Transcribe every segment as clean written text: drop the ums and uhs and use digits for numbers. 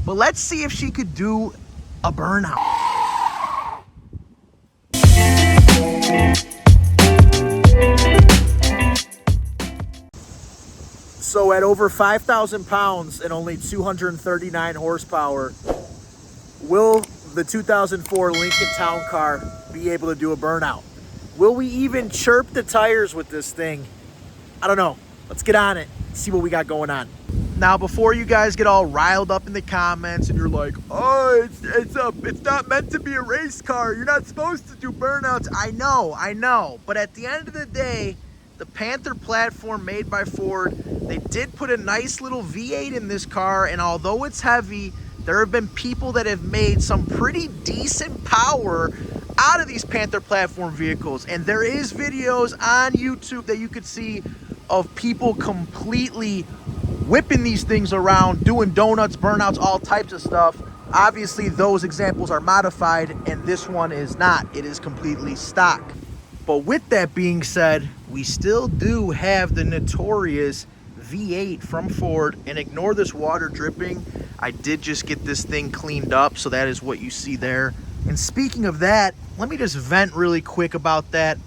But let's see if she could do a burnout. So at over 5,000 pounds and only 239 horsepower, will the 2004 Lincoln Town Car be able to do a burnout? Will we even chirp the tires with this thing? I don't know. Let's get on it, see what we got going on. Now, before you guys get all riled up in the comments and you're like, oh, it's not meant to be a race car. You're not supposed to do burnouts. I know. But at the end of the day, the Panther platform made by Ford, they did put a nice little V8 in this car, and although it's heavy, there have been people that have made some pretty decent power out of these Panther platform vehicles. And there is videos on YouTube that you could see of people completely whipping these things around, doing donuts, burnouts, all types of stuff. Obviously, those examples are modified, and this one is not. It is completely stock. But with that being said, we still do have the notorious V8 from Ford, and ignore this water dripping. I did just get this thing cleaned up, so that is what you see there. And speaking of that, let me just vent really quick about that,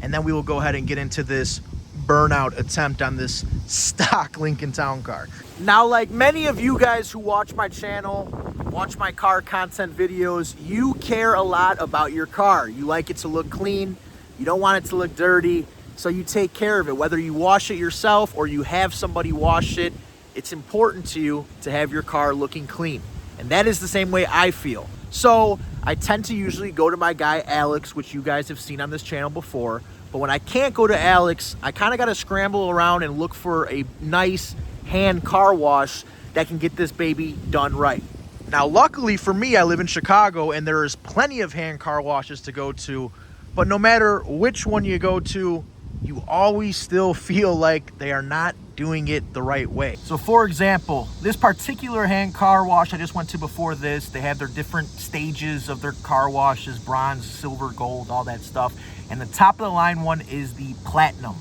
and then we will go ahead and get into this burnout attempt on this stock Lincoln Town Car. Now, like many of you guys who watch my channel, watch my car content videos, you care a lot about your car. You like it to look clean. You don't want it to look dirty, so you take care of it. Whether you wash it yourself or you have somebody wash it, it's important to you to have your car looking clean. And that is the same way I feel. So I tend to usually go to my guy Alex, which you guys have seen on this channel before. But when I can't go to Alex, I kind of got to scramble around and look for a nice hand car wash that can get this baby done right. Now, luckily for me, I live in Chicago, and there is plenty of hand car washes to go to. But no matter which one you go to, you always still feel like they are not doing it the right way. So for example, this particular hand car wash I just went to before this, they have their different stages of their car washes: bronze, silver, gold, all that stuff. And the top of the line one is the platinum,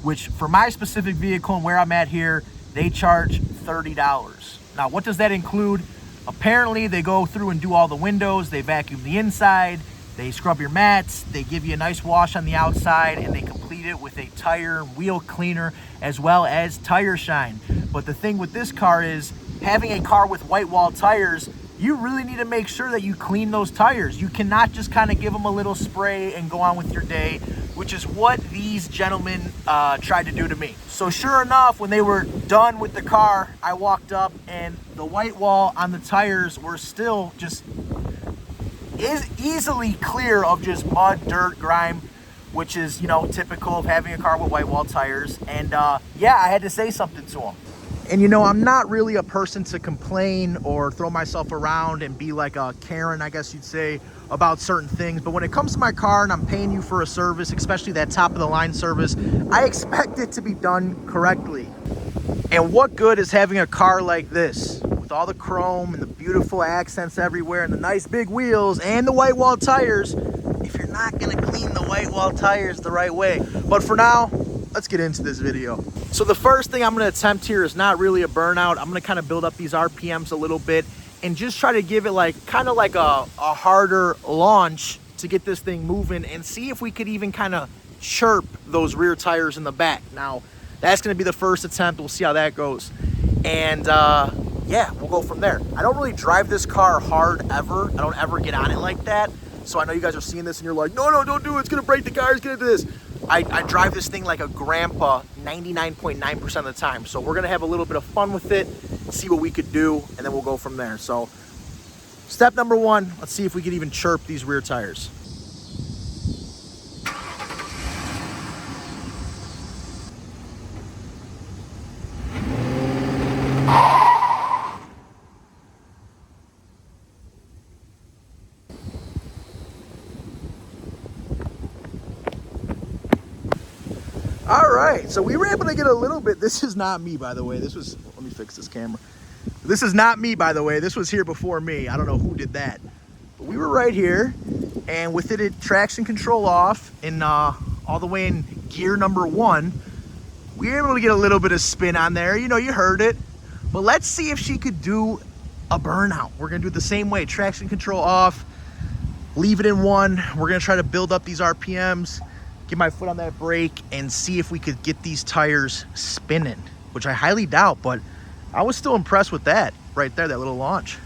which for my specific vehicle and where I'm at here, they charge $30. Now, what does that include? Apparently, they go through and do all the windows, they vacuum the inside, they scrub your mats, they give you a nice wash on the outside, and they complete it with a tire and wheel cleaner as well as tire shine. But the thing with this car is, having a car with white wall tires, you really need to make sure that you clean those tires. You cannot just kind of give them a little spray and go on with your day, which is what these gentlemen tried to do to me. So sure enough, when they were done with the car, I walked up and the white wall on the tires were still just easily clear of just mud, dirt, grime, which is, you know, typical of having a car with white wall tires. And yeah, I had to say something to them. And you know, I'm not really a person to complain or throw myself around and be like a Karen, I guess you'd say, about certain things. But when it comes to my car and I'm paying you for a service, especially that top of the line service, I expect it to be done correctly. And what good is having a car like this with all the chrome and the beautiful accents everywhere and the nice big wheels and the white wall tires if you're not gonna clean the white wall tires the right way? But for now, let's get into this video. So the first thing I'm going to attempt here is not really a burnout. I'm going to kind of build up these RPMs a little bit and just try to give it like kind of like a harder launch to get this thing moving and see if we could even kind of chirp those rear tires in the back. Now, that's going to be the first attempt. We'll see how that goes. And yeah, we'll go from there. I don't really drive this car hard ever. I don't ever get on it like that. So I know you guys are seeing this and you're like, no, don't do it. It's going to break the car. It's going to do this. I drive this thing like a grandpa 99.9% of the time. So we're going to have a little bit of fun with it, see what we could do, and then we'll go from there. So step number one, let's see if we could even chirp these rear tires. All right, so we were able to get a little bit. This is not me, by the way. This was, let me fix this camera. This is not me, by the way. This was here before me. I don't know who did that. But we were right here, and with it traction control off and all the way in gear number 1, we were able to get a little bit of spin on there. You know, you heard it. But let's see if she could do a burnout. We're gonna do it the same way, traction control off, leave it in one. We're gonna try to build up these RPMs, get my foot on that brake, and see if we could get these tires spinning, which I highly doubt, but I was still impressed with that right there, that little launch.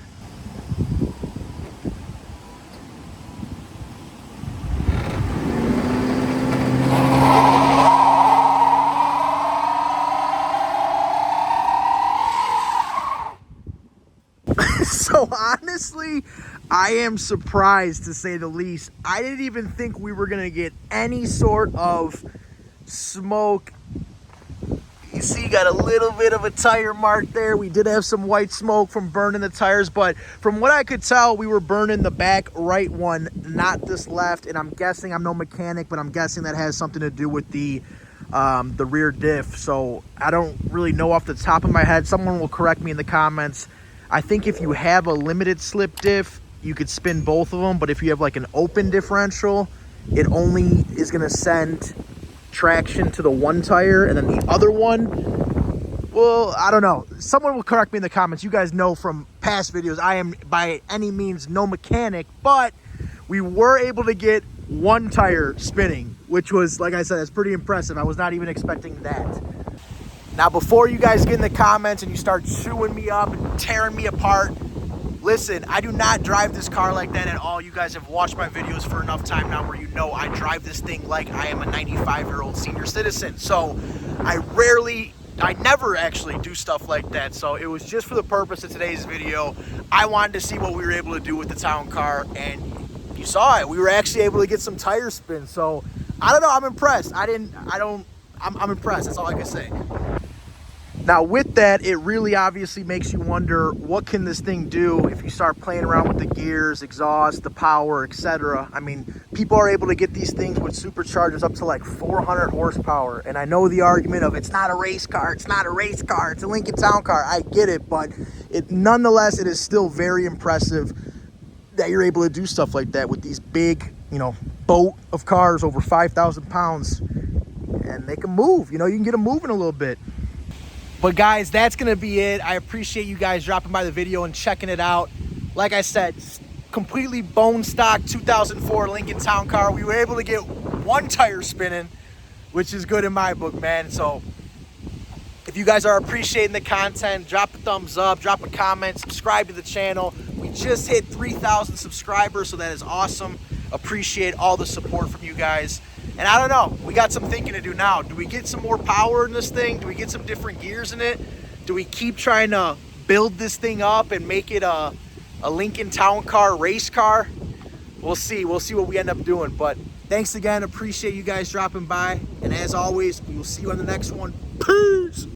So honestly, I am surprised, to say the least. I didn't even think we were gonna get any sort of smoke. You see, got a little bit of a tire mark there. We did have some white smoke from burning the tires, but from what I could tell, we were burning the back right one, not this left. And I'm guessing, I'm no mechanic, but I'm guessing that has something to do with the rear diff. So I don't really know off the top of my head. Someone will correct me in the comments. I think if you have a limited slip diff, you could spin both of them. But if you have like an open differential, it only is gonna send traction to the one tire, and then the other one, well, I don't know. Someone will correct me in the comments. You guys know from past videos, I am by any means no mechanic, but we were able to get one tire spinning, which was, like I said, that's pretty impressive. I was not even expecting that. Now, before you guys get in the comments and you start chewing me up and tearing me apart, listen, I do not drive this car like that at all. You guys have watched my videos for enough time now where you know I drive this thing like I am a 95-year-old senior citizen. So I never actually do stuff like that. So it was just for the purpose of today's video. I wanted to see what we were able to do with the town car, and you saw it. We were actually able to get some tire spin. So I don't know, I'm impressed. I'm impressed, that's all I can say. Now with that, it really obviously makes you wonder, what can this thing do if you start playing around with the gears, exhaust, the power, etc. I mean, people are able to get these things with superchargers up to like 400 horsepower. And I know the argument of, it's not a race car, it's not a race car, it's a Lincoln Town Car. I get it, but nonetheless, it is still very impressive that you're able to do stuff like that with these big, boat of cars over 5,000 pounds. And they can move, you can get them moving a little bit. But guys, that's gonna be it. I appreciate you guys dropping by the video and checking it out. Like I said, completely bone stock 2004 Lincoln Town Car. We were able to get one tire spinning, which is good in my book, man. So if you guys are appreciating the content, drop a thumbs up, drop a comment, subscribe to the channel. We just hit 3,000 subscribers, so that is awesome. Appreciate all the support from you guys. And I don't know, we got some thinking to do now. Do we get some more power in this thing? Do we get some different gears in it? Do we keep trying to build this thing up and make it a Lincoln Town Car race car? We'll see what we end up doing. But thanks again, appreciate you guys dropping by. And as always, we will see you on the next one. Peace!